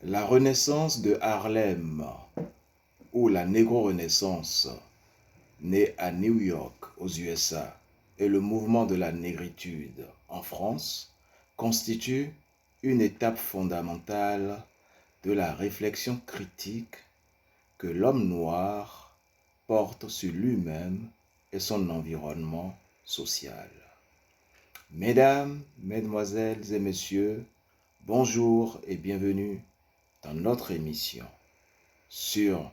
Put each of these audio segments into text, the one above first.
La Renaissance de Harlem, ou la Négro-Renaissance, née à New York, aux USA, et le mouvement de la négritude en France, constitue une étape fondamentale de la réflexion critique que l'homme noir porte sur lui-même et son environnement social. Mesdames, Mesdemoiselles et Messieurs, bonjour et bienvenue dans notre émission sur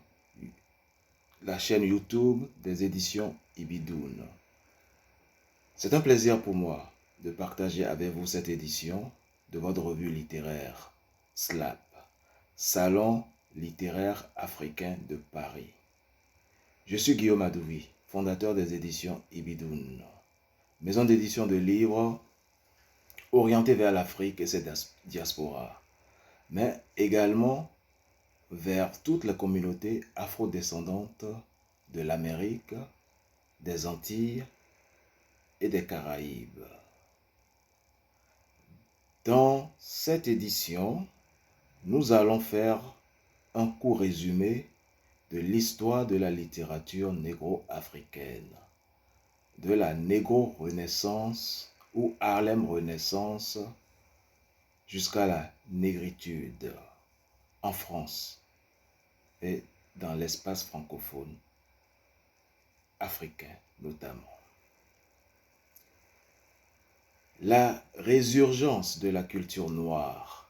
la chaîne YouTube des éditions Ibidoun. C'est un plaisir pour moi de partager avec vous cette édition de votre revue littéraire SLAP, Salon littéraire africain de Paris. Je suis Guillaume Adouvi, fondateur des éditions Ibidoun, maison d'édition de livres orientée vers l'Afrique et ses diasporas, mais également vers toutes les communautés afrodescendantes de l'Amérique, des Antilles et des Caraïbes. Dans cette édition, nous allons faire un court résumé de l'histoire de la littérature négro-africaine, de la négro-renaissance ou Harlem Renaissance jusqu'à la négritude en France et dans l'espace francophone africain notamment. La résurgence de la culture noire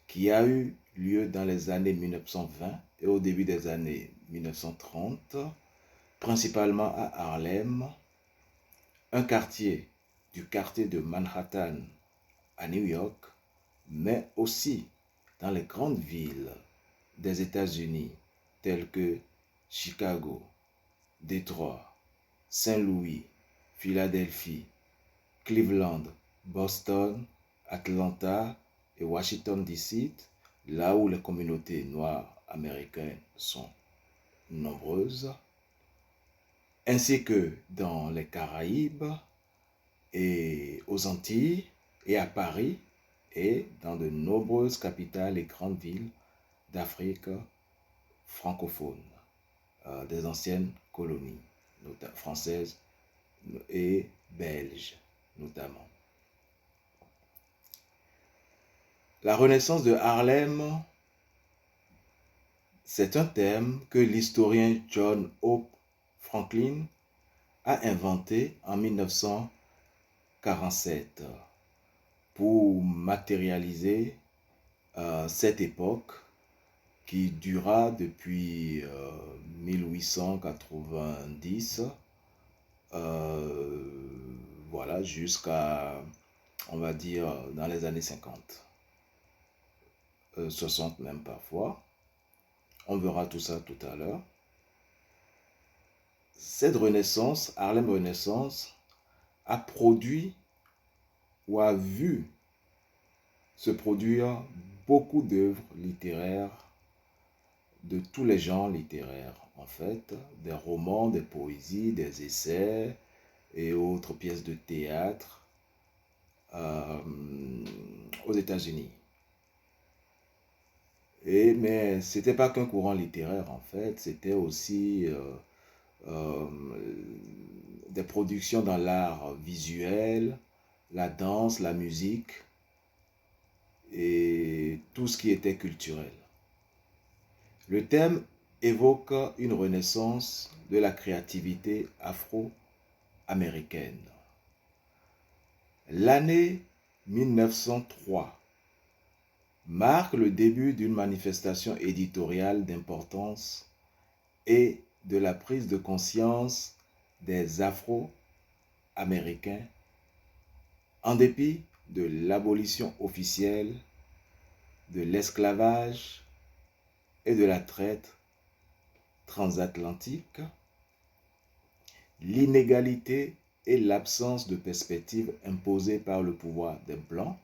qui a eu lieu dans les années 1920 et au début des années 1930, principalement à Harlem, un quartier du quartier de Manhattan à New York, mais aussi dans les grandes villes des États-Unis telles que Chicago, Détroit, Saint-Louis, Philadelphie, Cleveland, Boston, Atlanta et Washington DC, là où les communautés noires américaines sont nombreuses, ainsi que dans les Caraïbes et aux Antilles et à Paris et dans de nombreuses capitales et grandes villes d'Afrique francophone, des anciennes colonies françaises et belges notamment. La Renaissance de Harlem, c'est un thème que l'historien John Hope Franklin a inventé en 1947 pour matérialiser cette époque qui dura depuis 1890 voilà, jusqu'à, on va dire, dans les années 50. 60 même parfois. On verra tout ça tout à l'heure. Cette Renaissance, Harlem Renaissance, a produit ou a vu se produire beaucoup d'œuvres littéraires de tous les genres littéraires, en fait, des romans, des poésies, des essais et autres pièces de théâtre aux États-Unis. Mais ce n'était pas qu'un courant littéraire, en fait, c'était aussi des productions dans l'art visuel, la danse, la musique et tout ce qui était culturel. Le thème évoque une renaissance de la créativité afro-américaine. L'année 1903 marque le début d'une manifestation éditoriale d'importance et de la prise de conscience des Afro-Américains en dépit de l'abolition officielle de l'esclavage et de la traite transatlantique, l'inégalité et l'absence de perspective imposée par le pouvoir des Blancs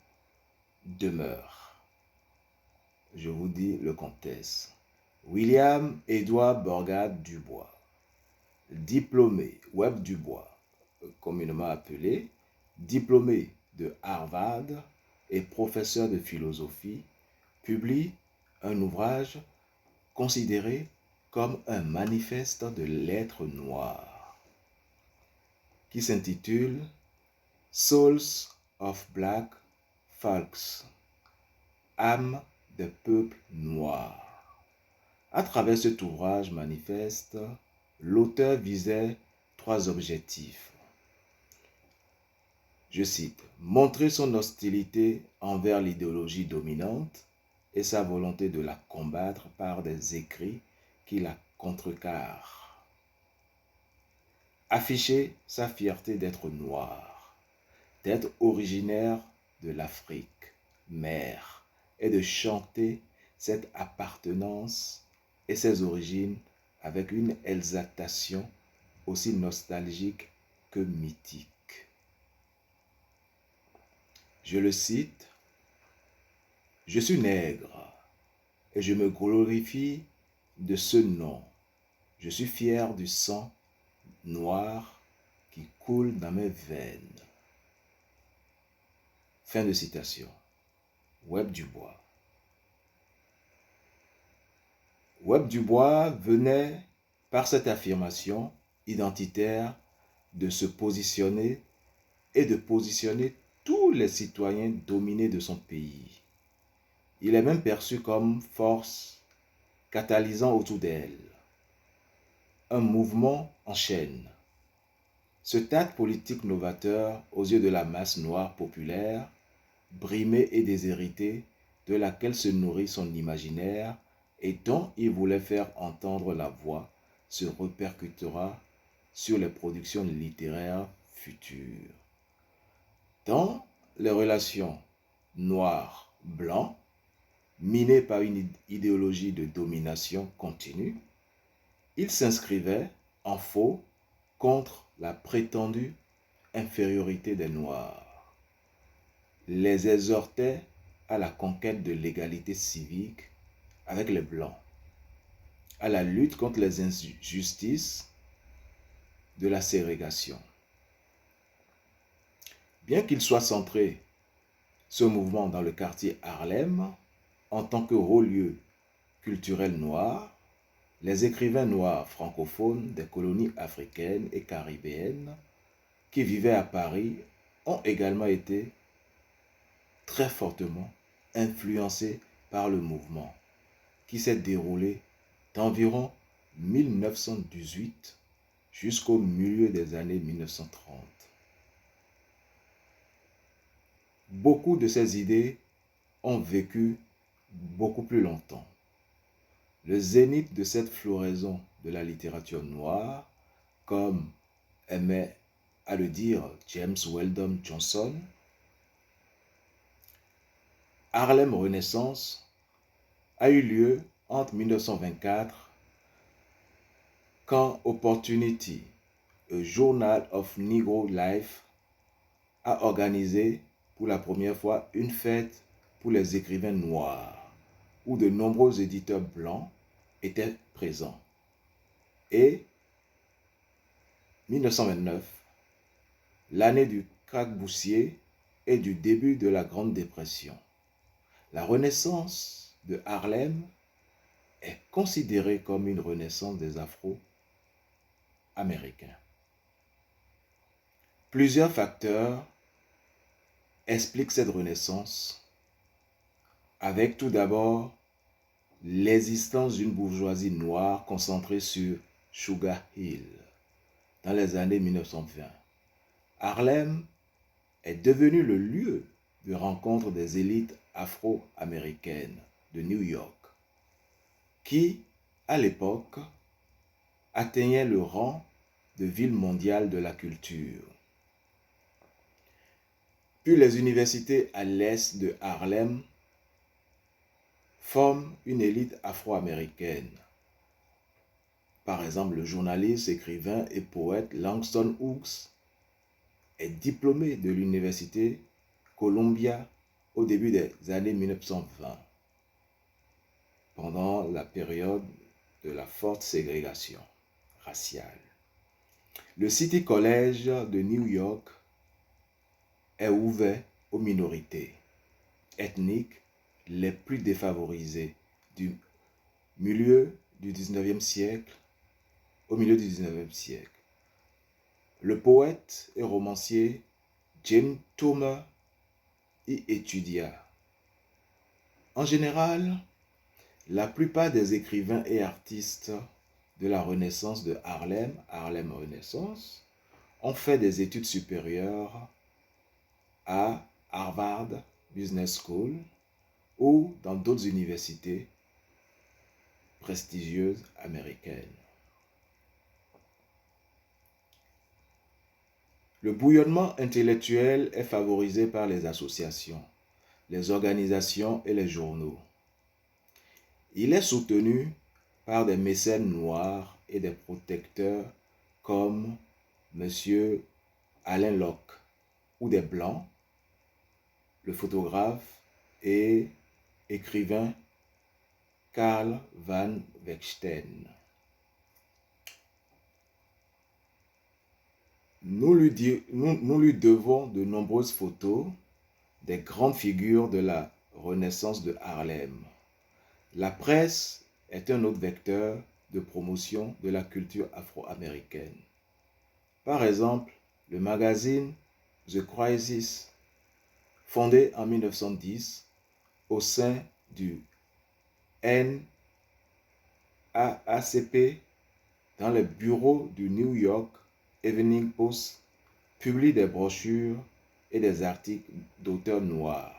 demeurent. Je vous dis le contexte. William Edward Borgard Dubois, diplômé, Webb Dubois, communément appelé, diplômé de Harvard et professeur de philosophie, publie un ouvrage considéré comme un manifeste de l'être noir, qui s'intitule Souls of Black Folks, âme des peuples noirs. À travers cet ouvrage manifeste, l'auteur visait 3 objectifs. Je cite, montrer son hostilité envers l'idéologie dominante et sa volonté de la combattre par des écrits qui la contrecarrent. Afficher sa fierté d'être noir, d'être originaire de l'Afrique, mère, et de chanter cette appartenance et ses origines avec une exaltation aussi nostalgique que mythique. Je le cite, « Je suis nègre et je me glorifie de ce nom. Je suis fier du sang noir qui coule dans mes veines. » Fin de citation. Webb Du Bois. Webb Du Bois venait, par cette affirmation identitaire, de se positionner et de positionner tous les citoyens dominés de son pays. Il est même perçu comme force catalysant autour d'elle un mouvement en chaîne. Ce acte politique novateur aux yeux de la masse noire populaire, brimée et déshéritée, de laquelle se nourrit son imaginaire et dont il voulait faire entendre la voix, se répercutera sur les productions littéraires futures. Dans les relations noir-blanc, minées par une idéologie de domination continue, il s'inscrivait en faux contre la prétendue infériorité des Noirs, les exhortait à la conquête de l'égalité civique avec les Blancs, à la lutte contre les injustices de la ségrégation. Bien qu'il soit centré, ce mouvement, dans le quartier Harlem, en tant que haut lieu culturel noir, les écrivains noirs francophones des colonies africaines et caribéennes qui vivaient à Paris ont également été très fortement influencés par le mouvement qui s'est déroulé d'environ 1918 jusqu'au milieu des années 1930. Beaucoup de ces idées ont vécu beaucoup plus longtemps. Le zénith de cette floraison de la littérature noire, comme aimait à le dire James Weldon Johnson, Harlem Renaissance, a eu lieu entre 1924 quand Opportunity, a Journal of Negro Life, a organisé pour la première fois une fête pour les écrivains noirs, où de nombreux éditeurs blancs étaient présents. Et 1929, l'année du krach boursier et du début de la Grande Dépression. La renaissance de Harlem est considérée comme une renaissance des Afro-Américains. Plusieurs facteurs expliquent cette renaissance, avec tout d'abord l'existence d'une bourgeoisie noire concentrée sur Sugar Hill dans les années 1920. Harlem est devenu le lieu de rencontre des élites afro-américaines de New York, qui, à l'époque, atteignaient le rang de ville mondiale de la culture. Puis les universités à l'est de Harlem forment une élite afro-américaine. Par exemple, le journaliste, écrivain et poète Langston Hughes est diplômé de l'université Columbia au début des années 1920, pendant la période de la forte ségrégation raciale. Le City College de New York est ouvert aux minorités ethniques les plus défavorisées du milieu du 19e siècle, au milieu du 19e siècle. Le poète et romancier James Thomas y étudia. En général, la plupart des écrivains et artistes de la Renaissance de Harlem, Harlem Renaissance, ont fait des études supérieures à Harvard Business School ou dans d'autres universités prestigieuses américaines. Le bouillonnement intellectuel est favorisé par les associations, les organisations et les journaux. Il est soutenu par des mécènes noirs et des protecteurs comme M. Alain Locke ou des blancs, le photographe et écrivain Karl van Vechten. Nous lui devons de nombreuses photos des grandes figures de la Renaissance de Harlem. La presse est un autre vecteur de promotion de la culture afro-américaine. Par exemple, le magazine The Crisis, fondé en 1910 au sein du NAACP dans les bureaux du New York Evening Post, publie des brochures et des articles d'auteurs noirs.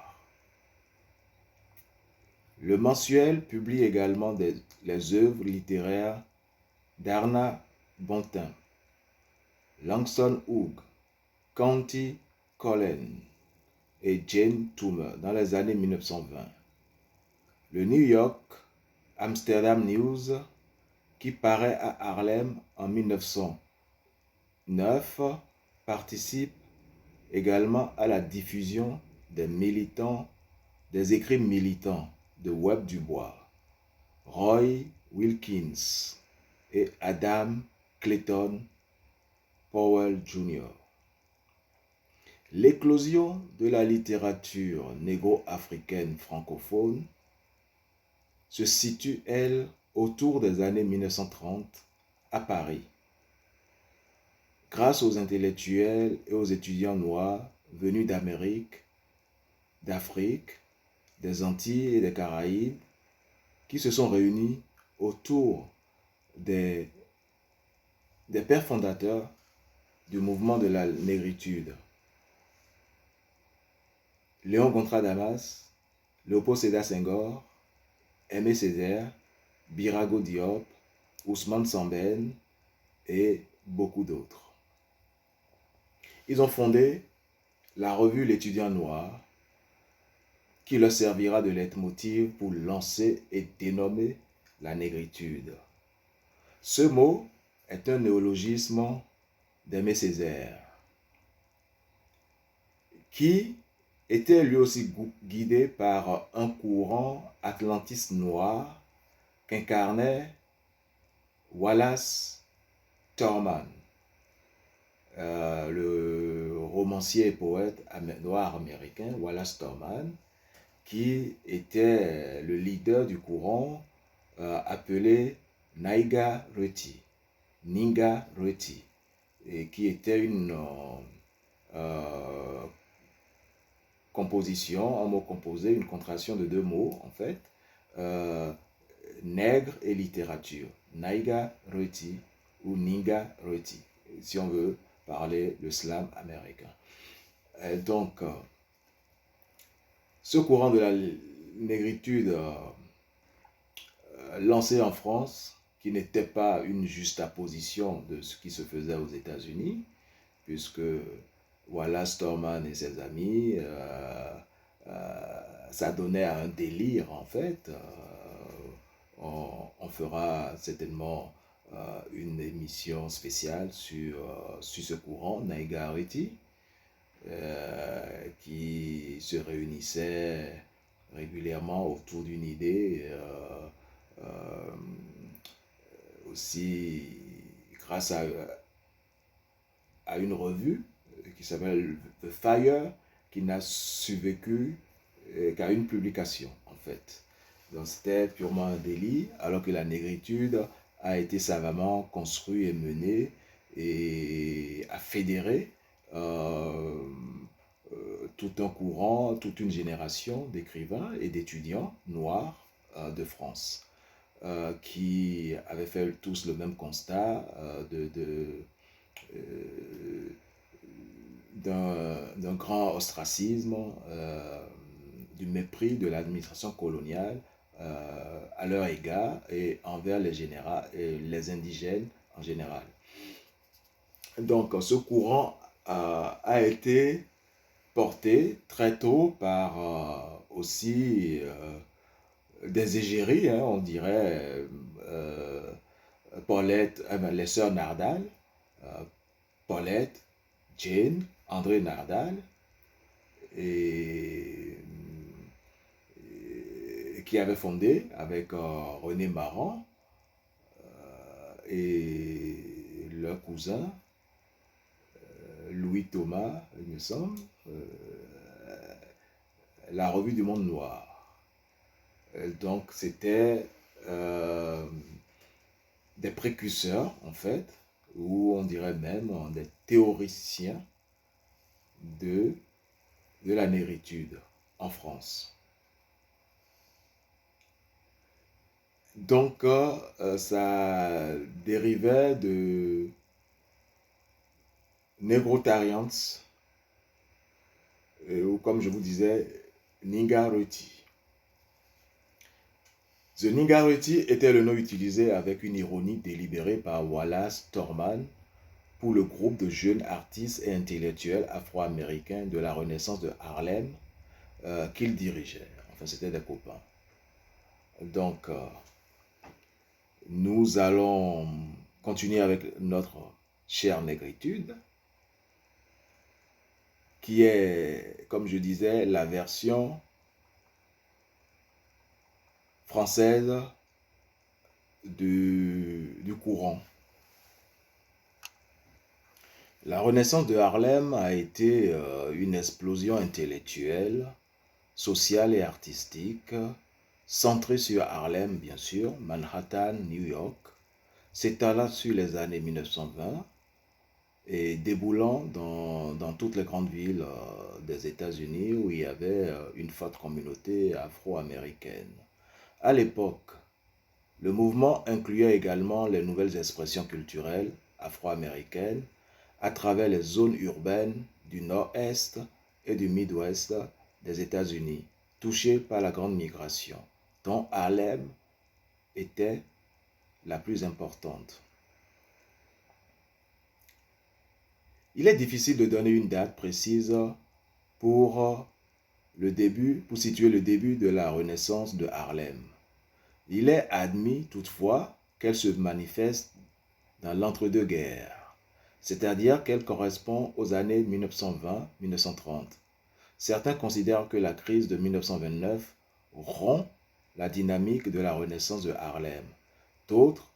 Le mensuel publie également les œuvres littéraires d'Arna Bontin, Langston Hughes, Countee Cullen et Jane Toomer dans les années 1920. Le New York Amsterdam News, qui paraît à Harlem en 1909, participe également à la diffusion des écrits militants de Webb Dubois, Roy Wilkins et Adam Clayton Powell Jr. L'éclosion de la littérature négro-africaine francophone se situe, elle, autour des années 1930 à Paris. Grâce aux intellectuels et aux étudiants noirs venus d'Amérique, d'Afrique, des Antilles et des Caraïbes, qui se sont réunis autour des pères fondateurs du mouvement de la négritude. Léon Gontran Damas, Léopold Sédar Senghor, Aimé Césaire, Birago Diop, Ousmane Sembène et beaucoup d'autres. Ils ont fondé la revue L'étudiant noir, qui leur servira de leitmotiv pour lancer et dénommer la négritude. Ce mot est un néologisme d'Aimé Césaire, qui était lui aussi guidé par un courant atlantiste noir qu'incarnait Wallace Thurman, le romancier et poète noir américain Wallace Thurman, qui était le leader du courant appelé Naiga Reti, Ninga Reti, et qui était une composition, un mot composé, une contraction de deux mots en fait, nègre et littérature, Naiga Reti ou Ninga Reti, si on veut parler le slam américain. Donc, ce courant de la négritude lancé en France, qui n'était pas une juxtaposition de ce qui se faisait aux États-Unis, puisque Wallace Thurman et ses amis, ça donnait à un délire en fait. On fera certainement une émission spéciale sur ce courant, Naiga Reti, qui se réunissait régulièrement autour d'une idée, aussi grâce à une revue qui s'appelle The Fire, qui n'a survécu qu'à une publication en fait. Donc c'était purement un délit, alors que la négritude a été savamment construite et menée et a fédéré tout un courant, toute une génération d'écrivains et d'étudiants noirs de France qui avaient fait tous le même constat euh, d'un grand ostracisme, du mépris de l'administration coloniale à leur égard et envers les indigènes en général. Donc ce courant a été porté très tôt par aussi des égéries, hein, on dirait Paulette, les sœurs Nardal, euh, Paulette, Jane, André Nardal, et, qui avait fondé avec René Marant et leur cousin Louis Thomas, il me semble, la Revue du Monde Noir. Donc c'était des précurseurs en fait, ou on dirait même des théoriciens de la négritude en France. Donc ça dérivait de Negrotarians, ou comme je vous disais, Ningareti. The Ningareti était le nom utilisé avec une ironie délibérée par Wallace Thurman pour le groupe de jeunes artistes et intellectuels afro-américains de la Renaissance de Harlem qu'il dirigeait. Enfin, c'était des copains. Donc, nous allons continuer avec notre chère négritude, qui est, comme je disais, la version française du courant. La Renaissance de Harlem a été une explosion intellectuelle, sociale et artistique, centrée sur Harlem, bien sûr, Manhattan, New York, s'étalant sur les années 1920 et déboulant dans toutes les grandes villes des États-Unis où il y avait une forte communauté afro-américaine. À l'époque, le mouvement incluait également les nouvelles expressions culturelles afro-américaines à travers les zones urbaines du nord-est et du mid-ouest des États-Unis, touchées par la grande migration, dont Harlem était la plus importante. Il est difficile de donner une date précise pour situer le début de la Renaissance de Harlem. Il est admis toutefois qu'elle se manifeste dans l'entre-deux-guerres, c'est-à-dire qu'elle correspond aux années 1920-1930. Certains considèrent que la crise de 1929 rompt la dynamique de la Renaissance de Harlem. D'autres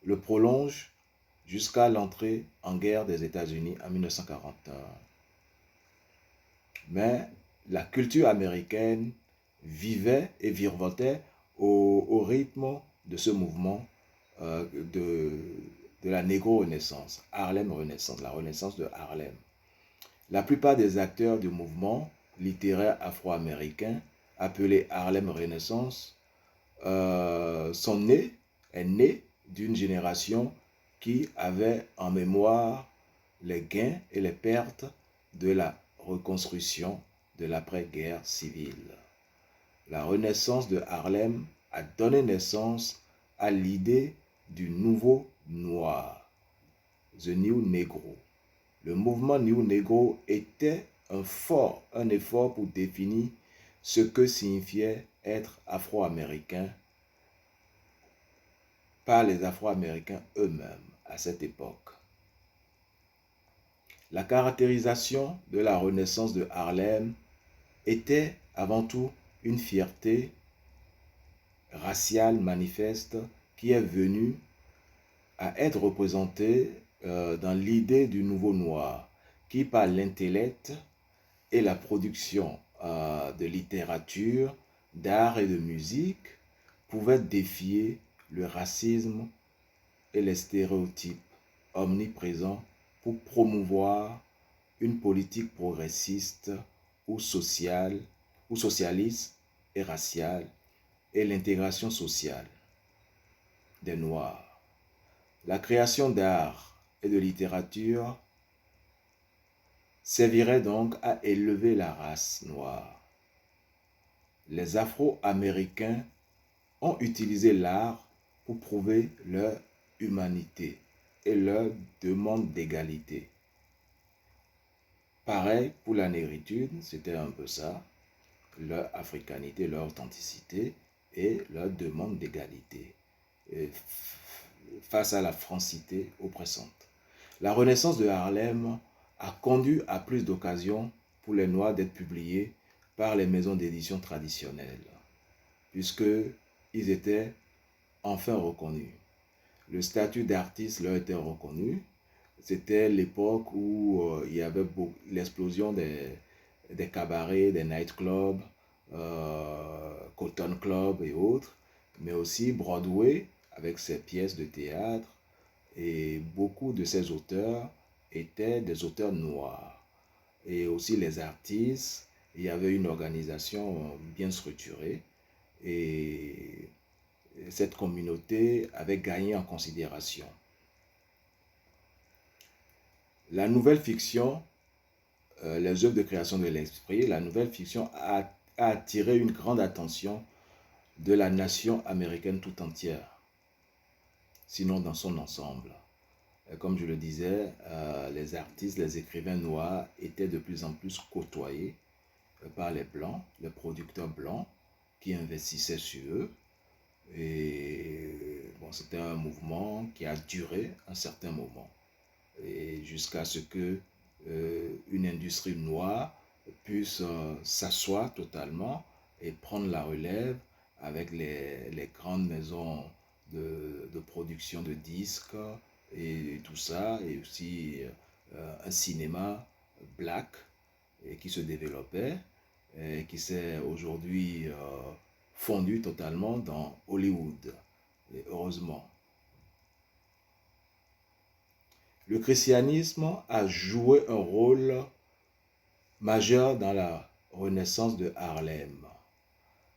le prolongent jusqu'à l'entrée en guerre des États-Unis en 1941. Mais la culture américaine vivait et virevoltait au rythme de ce mouvement de la négro-renaissance, Harlem Renaissance, la renaissance de Harlem. La plupart des acteurs du mouvement littéraire afro-américain, appelé Harlem Renaissance, est né d'une génération qui avait en mémoire les gains et les pertes de la reconstruction de l'après-guerre civile. La renaissance de Harlem a donné naissance à l'idée du nouveau noir, The New Negro. Le mouvement New Negro était un effort pour définir ce que signifiait être afro-américain par les Afro-Américains eux-mêmes à cette époque. La caractérisation de la renaissance de Harlem était avant tout une fierté raciale manifeste qui est venue à être représentée dans l'idée du nouveau noir, qui par l'intellect et la production de littérature d'art et de musique pouvaient défier le racisme et les stéréotypes omniprésents pour promouvoir une politique progressiste ou sociale ou socialiste et raciale et l'intégration sociale des Noirs. La création d'art et de littérature servirait donc à élever la race noire. Les Afro-Américains ont utilisé l'art pour prouver leur humanité et leur demande d'égalité. Pareil pour la négritude, c'était un peu ça, leur africanité, leur authenticité et leur demande d'égalité face à la francité oppressante. La Renaissance de Harlem a conduit à plus d'occasions pour les Noirs d'être publiés par les maisons d'édition traditionnelles, puisqu'ils étaient enfin reconnus. Le statut d'artiste leur était reconnu. C'était l'époque où il y avait l'explosion des cabarets, des nightclubs, Cotton Club et autres, mais aussi Broadway avec ses pièces de théâtre. Et beaucoup de ces auteurs étaient des auteurs noirs. Et aussi les artistes, il y avait une organisation bien structurée. Et cette communauté avait gagné en considération. La nouvelle fiction, les œuvres de création de l'esprit, la nouvelle fiction a attiré une grande attention de la nation américaine tout entière, sinon dans son ensemble. Comme je le disais, les artistes, les écrivains noirs étaient de plus en plus côtoyés par les blancs, les producteurs blancs qui investissaient sur eux. Et bon, c'était un mouvement qui a duré un certain moment, et jusqu'à ce que une industrie noire puisse s'asseoir totalement et prendre la relève avec les grandes maisons de production de disques et tout ça, et aussi un cinéma black et qui se développait et qui s'est aujourd'hui fondu totalement dans Hollywood, et heureusement. Le christianisme a joué un rôle majeur dans la Renaissance de Harlem,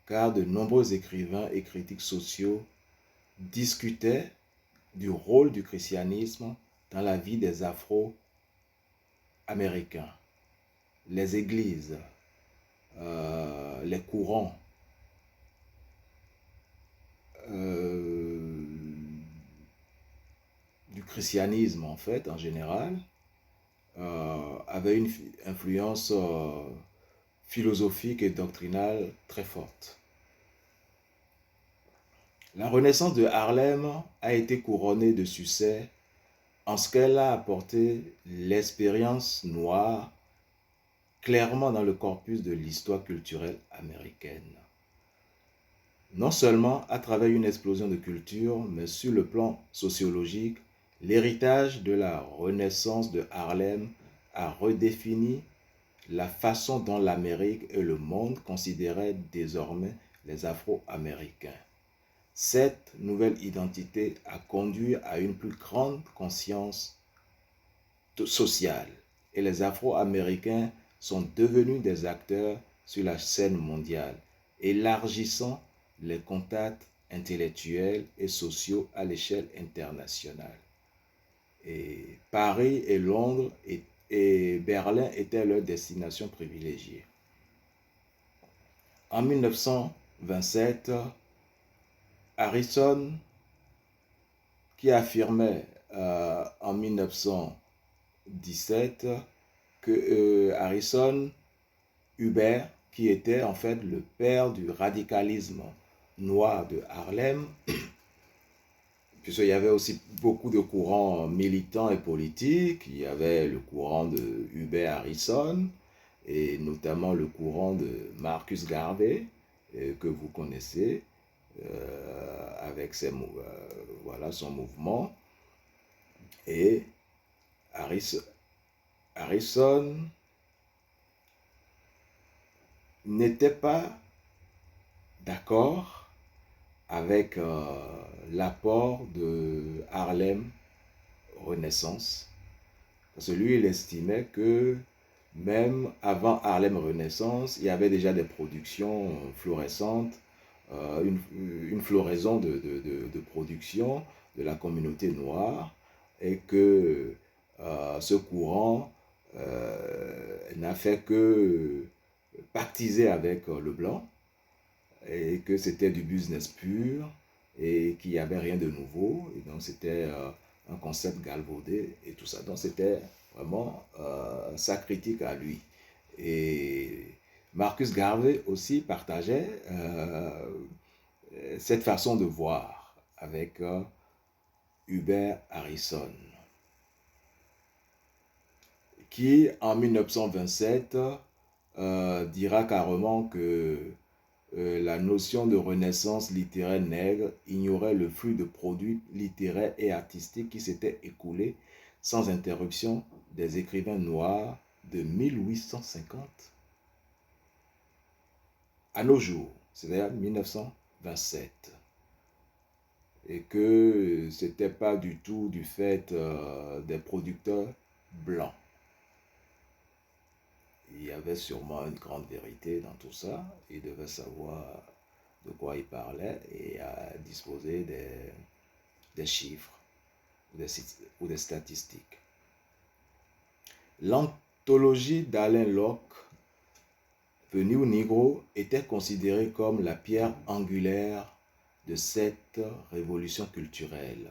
car de nombreux écrivains et critiques sociaux discutaient du rôle du christianisme dans la vie des Afro-Américains. Les églises, les courants, du christianisme en fait en général, avait une influence philosophique et doctrinale très forte. La Renaissance de Harlem a été couronnée de succès en ce qu'elle a apporté l'expérience noire clairement dans le corpus de l'histoire culturelle américaine. Non seulement à travers une explosion de culture, mais sur le plan sociologique, l'héritage de la Renaissance de Harlem a redéfini la façon dont l'Amérique et le monde considéraient désormais les Afro-Américains. Cette nouvelle identité a conduit à une plus grande conscience sociale et les Afro-Américains sont devenus des acteurs sur la scène mondiale, élargissant les contacts intellectuels et sociaux à l'échelle internationale. Et Paris et Londres et Berlin étaient leurs destinations privilégiées. En 1927, Harrison, qui affirmait en 1917 que Harrison Hubert, qui était en fait le père du radicalisme noir de Harlem, puisqu'il y avait aussi beaucoup de courants militants et politiques. Il y avait le courant de Hubert Harrison et notamment le courant de Marcus Garvey, que vous connaissez, avec voilà, son mouvement. Et Harrison n'était pas d'accord avec l'apport de Harlem Renaissance. Parce que lui, il estimait que même avant Harlem Renaissance, il y avait déjà des productions florescentes, une floraison de production de la communauté noire, et que ce courant n'a fait que pactiser avec le blanc, et que c'était du business pur, et qu'il n'y avait rien de nouveau, et donc c'était un concept galvaudé et tout ça. Donc c'était vraiment sa critique à lui. Et Marcus Garvey aussi partageait cette façon de voir avec Hubert Harrison, qui en 1927 dira carrément que la notion de renaissance littéraire nègre ignorait le flux de produits littéraires et artistiques qui s'était écoulé sans interruption des écrivains noirs de 1850 à nos jours, c'est-à-dire 1927. Et que ce n'était pas du tout du fait des producteurs blancs. Il y avait sûrement une grande vérité dans tout ça. Il devait savoir de quoi il parlait et disposer des chiffres ou des statistiques. L'anthologie d'Alain Locke, The New Negro, était considérée comme la pierre angulaire de cette révolution culturelle.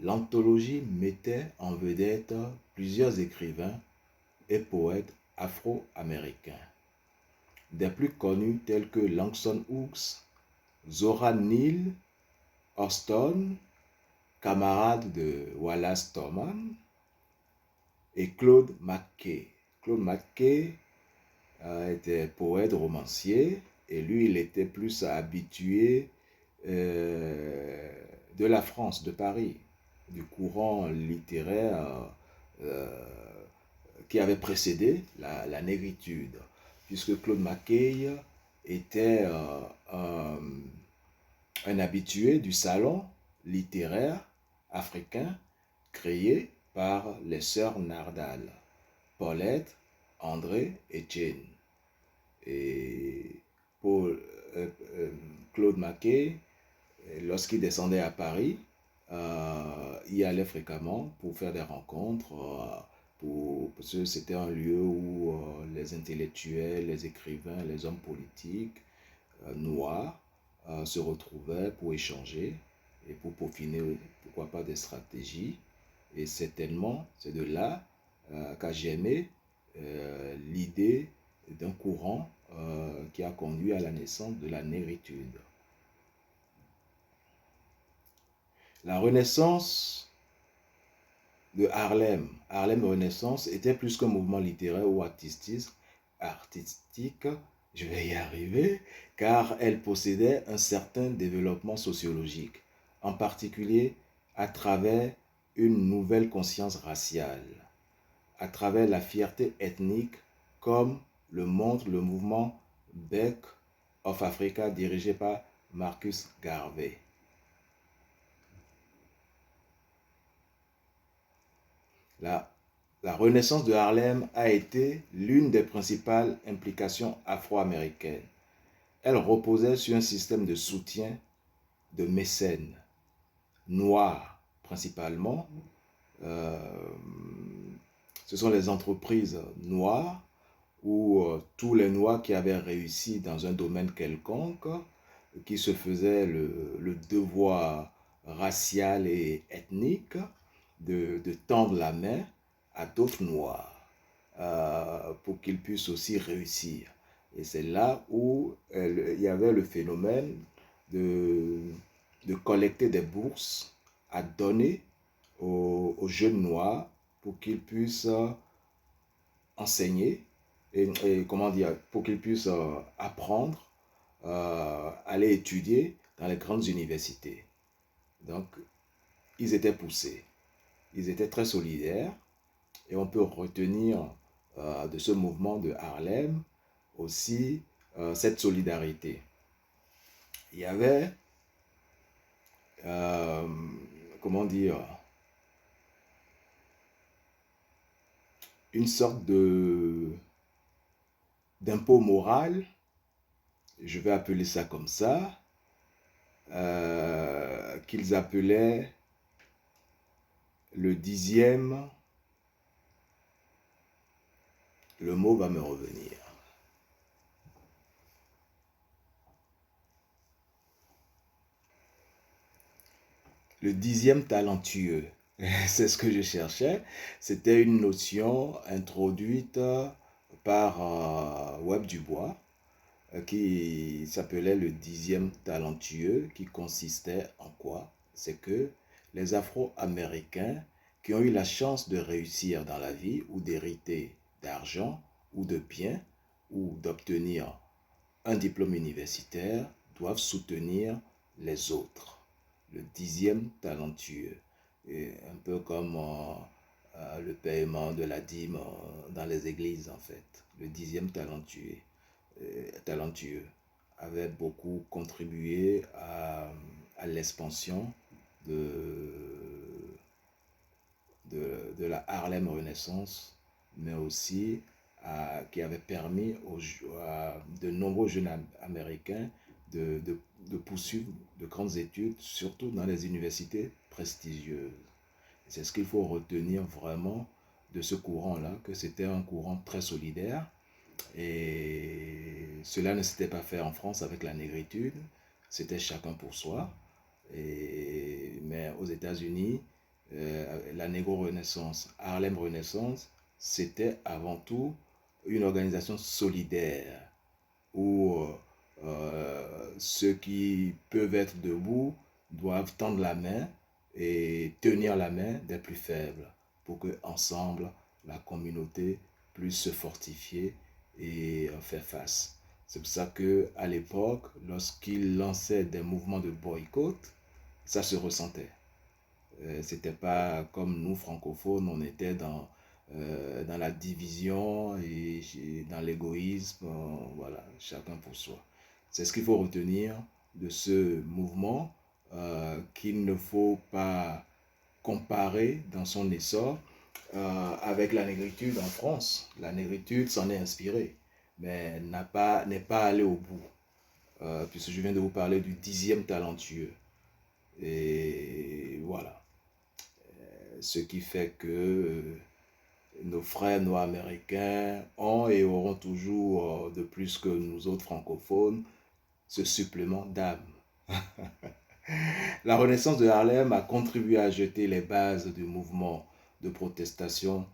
L'anthologie mettait en vedette plusieurs écrivains et poètes afro-américains. Des plus connus tels que Langston Hughes, Zora Neale Hurston, camarade de Wallace Stoneman, et Claude McKay. Claude McKay était poète, romancier, et lui, il était plus habitué de la France, de Paris, du courant littéraire qui avait précédé la négritude, puisque Claude McKay était un habitué du salon littéraire africain créé par les sœurs Nardal, Paulette, André et Jane. Et Claude McKay, lorsqu'il descendait à Paris, y allait fréquemment pour faire des rencontres, parce que c'était un lieu où les intellectuels, les écrivains, les hommes politiques noirs se retrouvaient pour échanger et pour peaufiner, pourquoi pas, des stratégies. Et certainement, c'est de là qu'a germé l'idée d'un courant qui a conduit à la naissance de la négritude. La Renaissance de Harlem, Harlem Renaissance, était plus qu'un mouvement littéraire ou artistique, je vais y arriver, car elle possédait un certain développement sociologique, en particulier à travers une nouvelle conscience raciale, à travers la fierté ethnique, comme le montre le mouvement Back of Africa dirigé par Marcus Garvey. La Renaissance de Harlem a été l'une des principales implications afro-américaines. Elle reposait sur un système de soutien de mécènes, noirs principalement. Ce sont les entreprises noires où tous les noirs qui avaient réussi dans un domaine quelconque, qui se faisaient le devoir racial et ethnique de tendre la main à d'autres noirs pour qu'ils puissent aussi réussir. Et c'est là où il y avait le phénomène de collecter des bourses à donner aux jeunes noirs pour qu'ils puissent enseigner et comment dire, pour qu'ils puissent apprendre, aller étudier dans les grandes universités. Donc, ils étaient poussés. Ils étaient très solidaires et on peut retenir de ce mouvement de Harlem aussi cette solidarité. il y avait, comment dire, une sorte d'impôt moral, je vais appeler ça comme ça, qu'ils appelaient le 10e, le mot va me revenir. Le 10e talentueux, c'est ce que je cherchais. C'était une notion introduite par Webb Dubois, qui s'appelait le 10e talentueux, qui consistait en quoi? C'est que les Afro-Américains qui ont eu la chance de réussir dans la vie ou d'hériter d'argent ou de biens ou d'obtenir un diplôme universitaire doivent soutenir les autres. Le 10e talentueux, et un peu comme le paiement de la dîme dans les églises en fait. Le 10e talentueux avait beaucoup contribué à l'expansion de, de la Harlem Renaissance, mais aussi qui avait permis à de nombreux jeunes américains de poursuivre de grandes études, surtout dans les universités prestigieuses. C'est ce qu'il faut retenir vraiment de ce courant-là, que c'était un courant très solidaire. Et cela ne s'était pas fait en France avec la négritude, c'était chacun pour soi. Mais aux États-Unis, la Négro-Renaissance, Harlem Renaissance, c'était avant tout une organisation solidaire où ceux qui peuvent être debout doivent tendre la main et tenir la main des plus faibles pour que ensemble la communauté puisse se fortifier et faire face. C'est pour ça que à l'époque, lorsqu'ils lançaient des mouvements de boycott, ça se ressentait. C'était pas comme nous francophones, on était dans la division et dans l'égoïsme, voilà, chacun pour soi. C'est ce qu'il faut retenir de ce mouvement qu'il ne faut pas comparer dans son essor avec la négritude en France. La négritude s'en est inspirée, mais n'est pas allée au bout. Puisque je viens de vous parler du 10e talentueux. Et voilà. Ce qui fait que nos frères noirs américains ont et auront toujours, de plus que nous autres francophones, ce supplément d'âme. La Renaissance de Harlem a contribué à jeter les bases du mouvement de protestation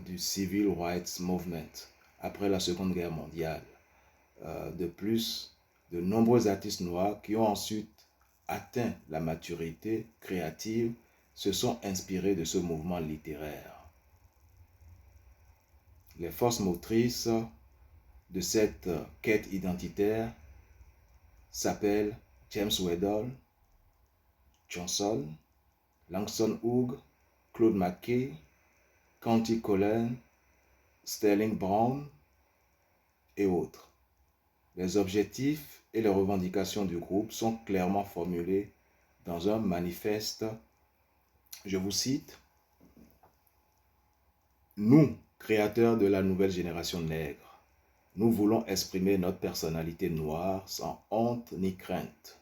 du Civil Rights Movement après la Seconde Guerre mondiale. De plus, de nombreux artistes noirs qui ont ensuite atteint la maturité créative se sont inspirés de ce mouvement littéraire. Les forces motrices de cette quête identitaire s'appellent James Weddell, Johnson, Langston Hughes, Claude McKay, Countee Cullen, Sterling Brown et autres. Les objectifs et les revendications du groupe sont clairement formulés dans un manifeste. Je vous cite: « Nous, créateurs de la nouvelle génération nègre, nous voulons exprimer notre personnalité noire sans honte ni crainte.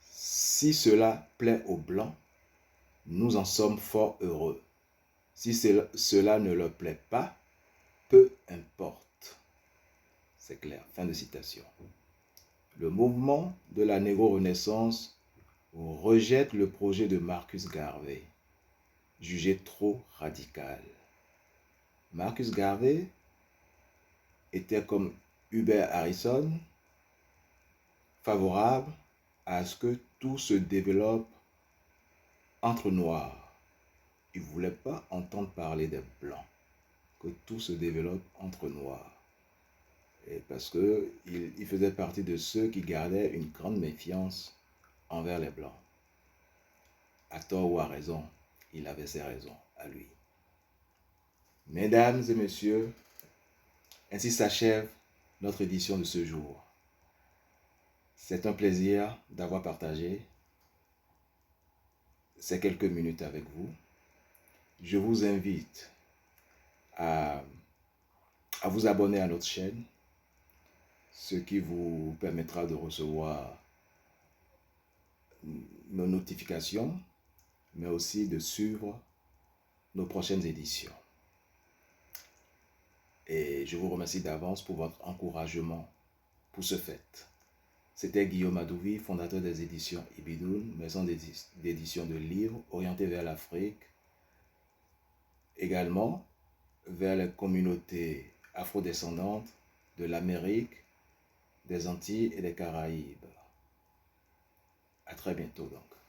Si cela plaît aux Blancs, nous en sommes fort heureux. Si cela ne leur plaît pas, peu importe. » C'est clair. Fin de citation. Le mouvement de la négro-renaissance rejette le projet de Marcus Garvey, jugé trop radical. Marcus Garvey était comme Hubert Harrison, favorable à ce que tout se développe entre noirs. Il ne voulait pas entendre parler des blancs, que tout se développe entre noirs. Et parce qu'il faisait partie de ceux qui gardaient une grande méfiance envers les blancs. À tort ou à raison, il avait ses raisons à lui. Mesdames et messieurs, ainsi s'achève notre édition de ce jour. C'est un plaisir d'avoir partagé ces quelques minutes avec vous. Je vous invite à vous abonner à notre chaîne, ce qui vous permettra de recevoir nos notifications, mais aussi de suivre nos prochaines éditions. Et je vous remercie d'avance pour votre encouragement pour ce fait. C'était Guillaume Adouvi, fondateur des éditions Ibidoun, maison d'édition de livres orientée vers l'Afrique, également vers les communautés afrodescendantes de l'Amérique, des Antilles et des Caraïbes. À très bientôt donc.